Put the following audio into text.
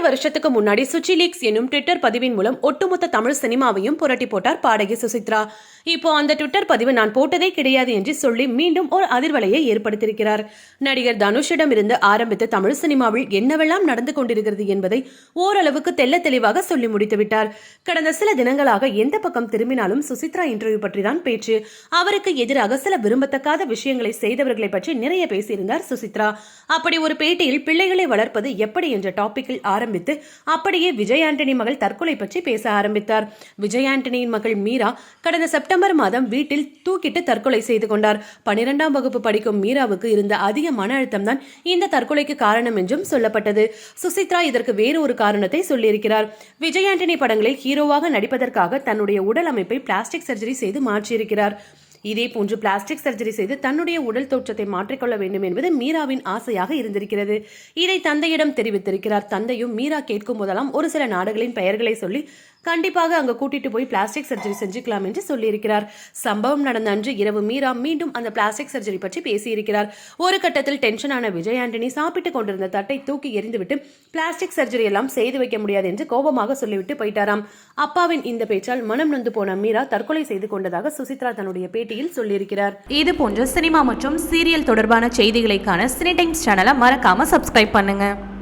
வருஷத்துக்கு முன்னாடி சுச்சி லீக்ஸ் என்னும் ட்விட்டர் பதிவின் மூலம் ஒட்டுமொத்த தமிழ் சினிமாவையும் புரட்டி போட்டார் பாடகி சுசித்ரா. இப்போ அந்த ட்விட்டர் பதிவு நான் போட்டதே கிடையாது என்று சொல்லி மீண்டும் ஒரு அதிர்வலையை ஏற்படுத்தியிருக்கிறார். நடிகர் தனுஷிடம் இருந்து ஆரம்பித்த தமிழ் சினிமாவில் என்னவெல்லாம் நடந்து கொண்டிருக்கிறது என்பதை ஓரளவுக்கு தெல்ல தெளிவாக சொல்லி முடித்துவிட்டார். கடந்த சில தினங்களாக எந்த பக்கம் திரும்பினாலும் சுசித்ரா இன்டர்வியூ பற்றி தான் பேச்சு. அவருக்கு எதிராக சில விரும்பத்தக்காத விஷயங்களை செய்தவர்களை பற்றி நிறைய பேசியிருந்தார் சுசித்ரா. அப்படி ஒரு பேட்டியில் பிள்ளைகளை வளர்ப்பது எப்படி என்ற டாபிக்கில் ஆரம்பித்து அப்படியே விஜய் ஆண்டனி மகள் தற்கொலை பற்றி பேச ஆரம்பித்தார். விஜய் ஆண்டனியின் மகள் மீரா கடந்த செப்டம்பர் மாதம் வீட்டில் தூக்கிட்டு தற்கொலை செய்து கொண்டார். 12ஆம் வகுப்பு படிக்கும் மீராவுக்கு இருந்த அதிக மன அழுத்தம் தான் இந்த தற்கொலைக்கு காரணம் என்றும் சொல்லப்பட்டது. சுசித்ரா இதற்கு வேறு ஒரு காரணத்தை சொல்லியிருக்கிறார். விஜய் ஆண்டனி படங்களில் ஹீரோவாக நடிப்பதற்காக தன்னுடைய உடல் அமைப்பை பிளாஸ்டிக் சர்ஜரி செய்து மாற்றியிருக்கிறார். இதே போன்று பிளாஸ்டிக் சர்ஜரி செய்து தன்னுடைய உடல் தோற்றத்தை மாற்றிக்கொள்ள வேண்டும் என்பது மீராவின் ஆசையாக இருந்திருக்கிறது. இதை தந்தையிடம் தெரிவித்திருக்கிறார். தந்தையும் மீரா கேட்கும் போதெல்லாம் ஒரு சில நாடுகளின் பெயர்களை சொல்லி கண்டிப்பாக அங்கு கூட்டிட்டு போய் பிளாஸ்டிக் சர்ஜரி செஞ்சுக்கலாம் என்று சொல்லியிருக்கிறார். சம்பவம் நடந்த அன்று இரவு மீரா மீண்டும் அந்த பிளாஸ்டிக் சர்ஜரி பற்றி பேசியிருக்கிறார். ஒரு கட்டத்தில் டென்ஷனான விஜய் ஆண்டனி சாப்பிட்டுக் கொண்டிருந்த தட்டை தூக்கி எறிந்துவிட்டு பிளாஸ்டிக் சர்ஜரி எல்லாம் செய்து வைக்க முடியாது என்று கோபமாக சொல்லிவிட்டு போயிட்டாராம். அப்பாவின் இந்த பேச்சால் மனம் நொந்து போன மீரா தற்கொலை செய்து கொண்டதாக சுசித்ரா தன்னுடைய பேட்டியில் சொல்லியிருக்கிறார். இது போன்ற சினிமா மற்றும் சீரியல் தொடர்பான செய்திகளைக்கான சினி டைம்ஸ் சேனலை மறக்காம சப்ஸ்கிரைப் பண்ணுங்க.